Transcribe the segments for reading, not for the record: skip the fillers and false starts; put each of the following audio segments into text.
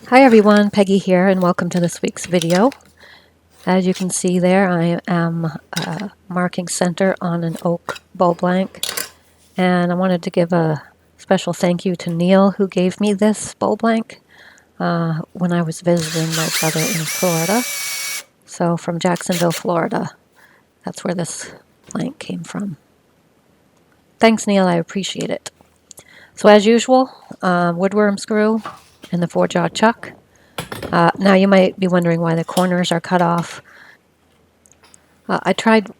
Hi everyone, Peggy here and welcome to this week's video. As you can see there, I am marking center on an oak bow blank, and I wanted to give a special thank you to Neill who gave me this bow blank when I was visiting my brother in Florida. So from Jacksonville, Florida, that's where this blank came from. Thanks Neill, I appreciate it. So as usual, woodworm screw and the 4-jaw chuck. Now you might be wondering why the corners are cut off. I tried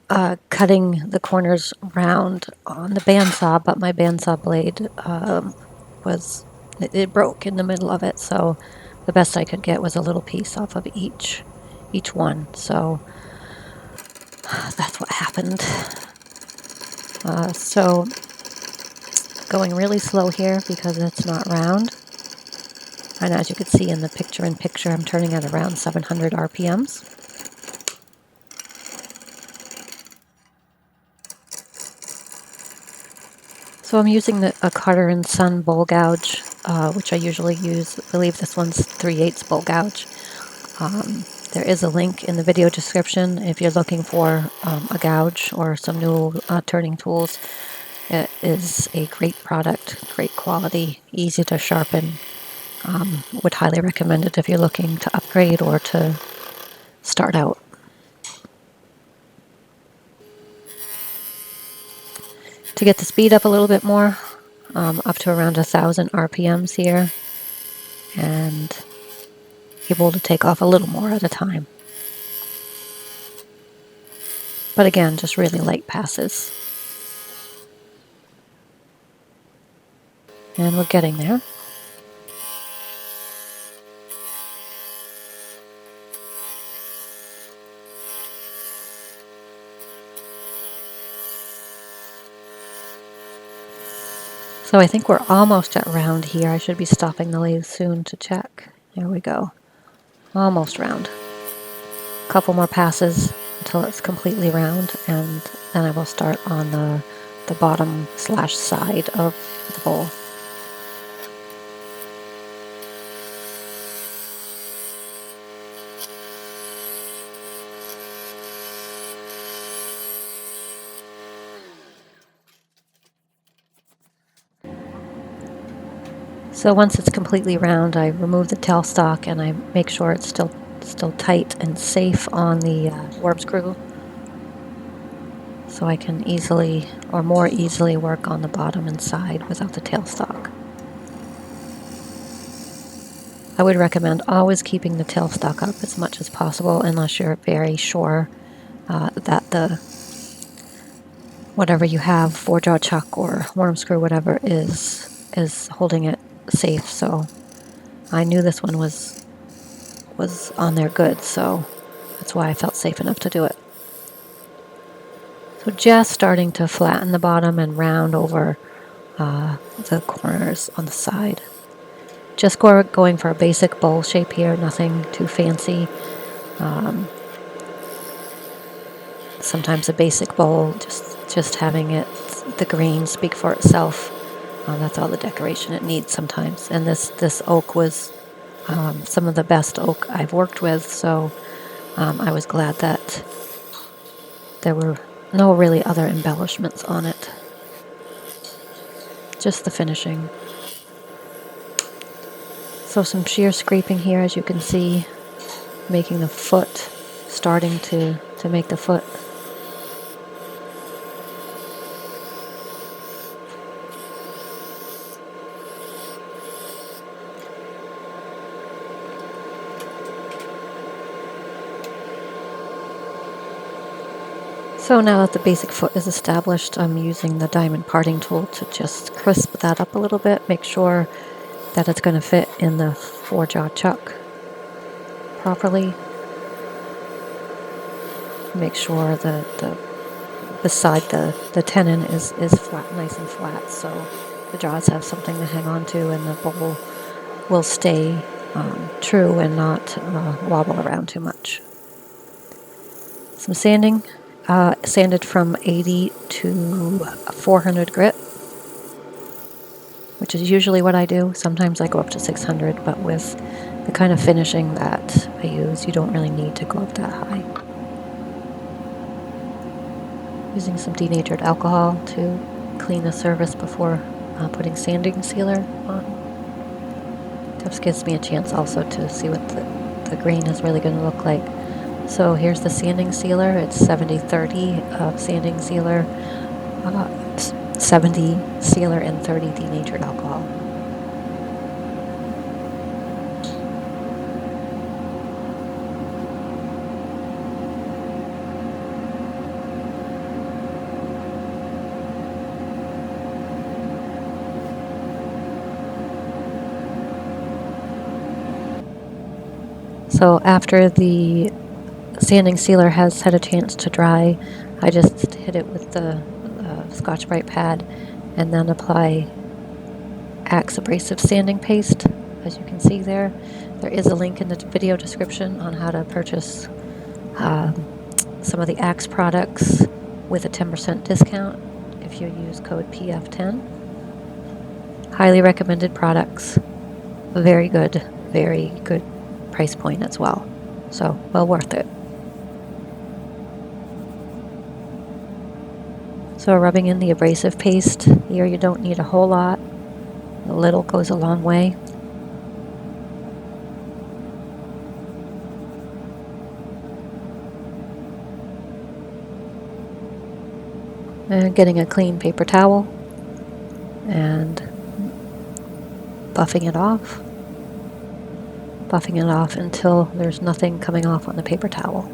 cutting the corners round on the bandsaw, but my bandsaw blade it broke in the middle of it, so the best I could get was a little piece off of each one. So that's what happened. So going really slow here because it's not round. And as you can see in the picture-in-picture, I'm turning at around 700 RPMs. So I'm using a Carter & Son bowl gouge, which I usually use. I believe this one's 3/8 bowl gouge. There is a link in the video description if you're looking for a gouge or some new turning tools. It is a great product, great quality, easy to sharpen. Would highly recommend it if you're looking to upgrade or to start out. To get the speed up a little bit more, up to around 1,000 RPMs here, and able to take off a little more at a time. But again, just really light passes. And we're getting there. So I think we're almost at round here. I should be stopping the lathe soon to check. There we go. Almost round. A couple more passes until it's completely round, and then I will start on the bottom / side of the bowl. So once it's completely round, I remove the tailstock and I make sure it's still tight and safe on the worm screw, so I can easily or more easily work on the bottom and side without the tailstock. I would recommend always keeping the tailstock up as much as possible unless you're very sure that the whatever you have, 4-jaw chuck or worm screw, whatever, is holding it safe. So I knew this one was on there good, so that's why I felt safe enough to do it. So just starting to flatten the bottom and round over the corners on the side. Just going for a basic bowl shape here, nothing too fancy. Sometimes a basic bowl, just having it, the green speak for itself. That's all the decoration it needs sometimes. And this oak was some of the best oak I've worked with, so I was glad that there were no really other embellishments on it. Just the finishing. So some shear scraping here, as you can see, making the foot, starting to make the foot. So now that the basic foot is established, I'm using the diamond parting tool to just crisp that up a little bit, make sure that it's going to fit in the 4-jaw chuck properly. Make sure that beside the tenon is flat, nice and flat, so the jaws have something to hang on to and the bowl will stay true and not wobble around too much. Some sanding. Sanded from 80 to 400 grit, which is usually what I do. Sometimes I go up to 600, but with the kind of finishing that I use, you don't really need to go up that high. Using some denatured alcohol to clean the surface before putting sanding sealer on. This gives me a chance also to see what the grain is really going to look like. So here's the sanding sealer. It's 70-30 of sanding sealer, 70 sealer, and 30 denatured alcohol. So after the sanding sealer has had a chance to dry, I just hit it with the Scotch-Brite pad and then apply Axe abrasive sanding paste. As you can see there, there is a link in the video description on how to purchase some of the Axe products with a 10% discount if you use code PF10. Highly recommended products. Very good price point as well. So, well worth it. So rubbing in the abrasive paste, here you don't need a whole lot. A little goes a long way. And getting a clean paper towel and buffing it off until there's nothing coming off on the paper towel.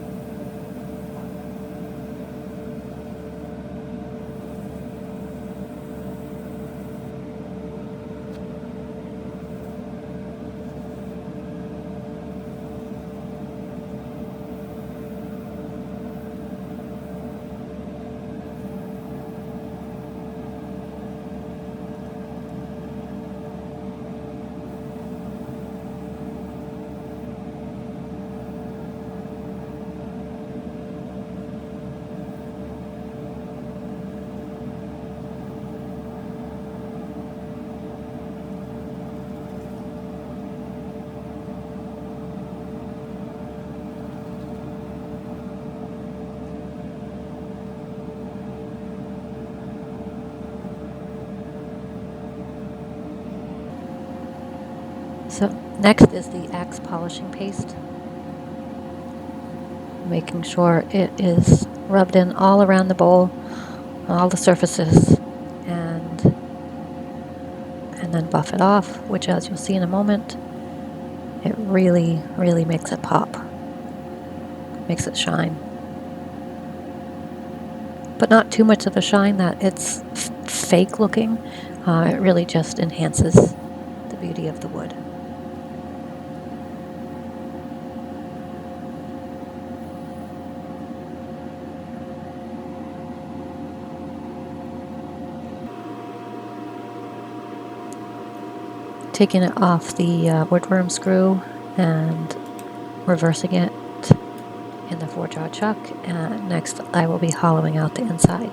So next is the Axe polishing paste. Making sure it is rubbed in all around the bowl, all the surfaces, and then buff it off, which, as you'll see in a moment, it really makes it pop, makes it shine. But not too much of a shine that it's fake looking. It really just enhances the beauty of the wood. Taking it off the woodworm screw and reversing it in the 4-jaw chuck, and next I will be hollowing out the inside.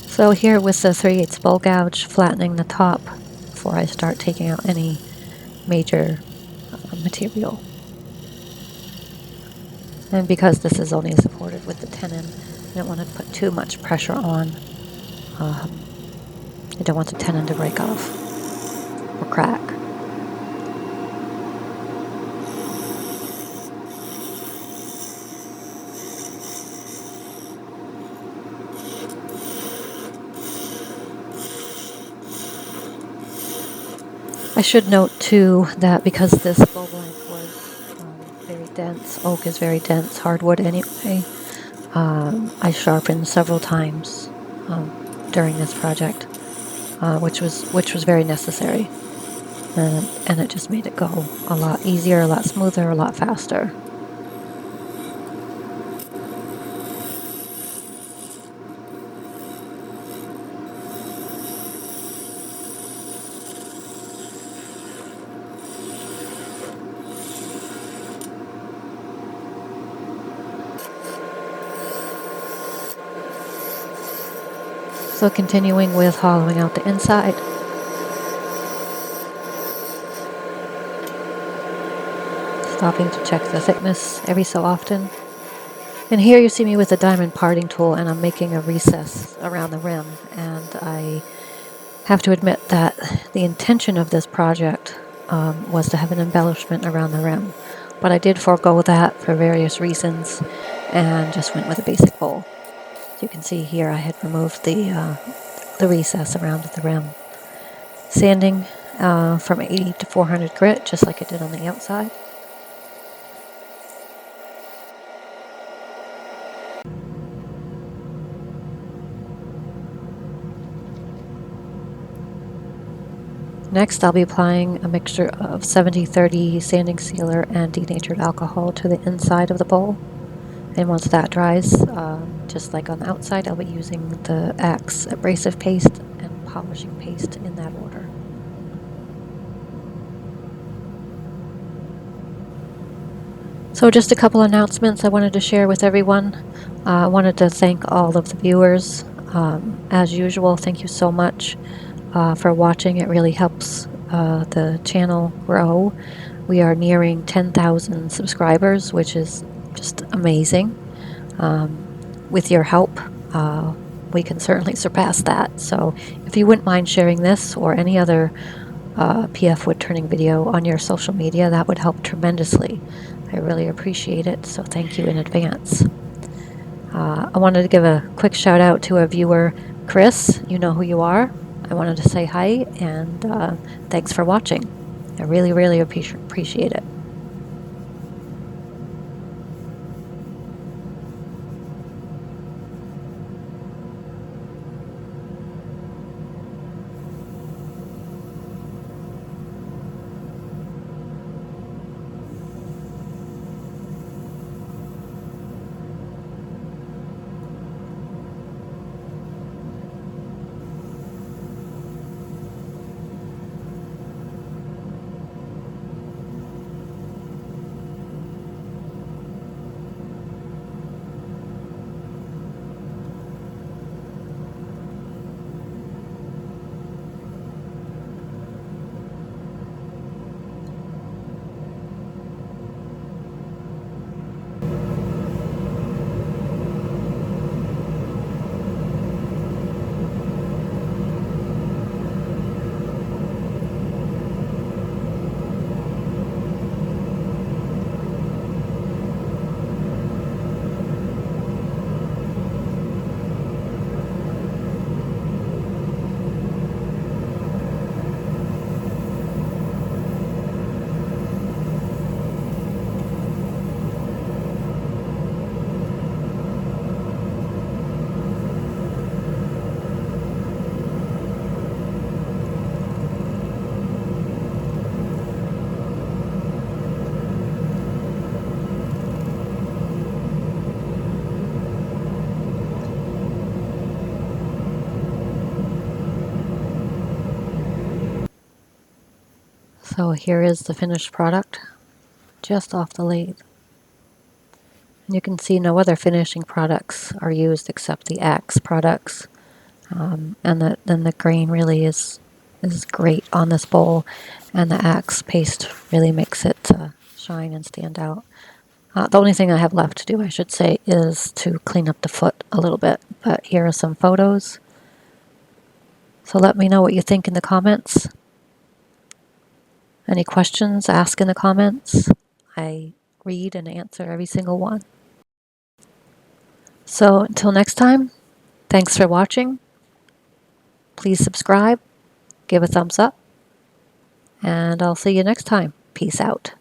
So here with the 3/8 bowl gouge, flattening the top before I start taking out any major material. And because this is only supported with the tenon, I don't want to put too much pressure on. I don't want the tenon to break off or crack. I should note too that because this bowl blank was very dense, oak is very dense, hardwood anyway, I sharpened several times during this project, which was very necessary, and it just made it go a lot easier, a lot smoother, a lot faster. So continuing with hollowing out the inside. Stopping to check the thickness every so often. And here you see me with a diamond parting tool, and I'm making a recess around the rim. And I have to admit that the intention of this project was to have an embellishment around the rim. But I did forego that for various reasons and just went with a basic bowl. As you can see here, I had removed the recess around the rim. Sanding from 80 to 400 grit, just like I did on the outside. Next, I'll be applying a mixture of 70-30 sanding sealer and denatured alcohol to the inside of the bowl. And once that dries, just like on the outside, I'll be using the Axe abrasive paste and polishing paste in that order. So just a couple announcements I wanted to share with everyone. I wanted to thank all of the viewers. As usual, thank you so much for watching. It really helps the channel grow. We are nearing 10,000 subscribers, which is just amazing. With your help, we can certainly surpass that. So if you wouldn't mind sharing this or any other PF Woodturning video on your social media, that would help tremendously. I really appreciate it, so thank you in advance. I wanted to give a quick shout out to a viewer, Chris. You know who you are. I wanted to say hi and thanks for watching. I really, really appreciate it. So here is the finished product, just off the lathe. And you can see no other finishing products are used except the Axe products. And then the grain really is great on this bowl, and the Axe paste really makes it shine and stand out. The only thing I have left to do, I should say, is to clean up the foot a little bit. But here are some photos. So let me know what you think in the comments. Any questions, ask in the comments. I read and answer every single one. So until next time, thanks for watching. Please subscribe, give a thumbs up, and I'll see you next time. Peace out.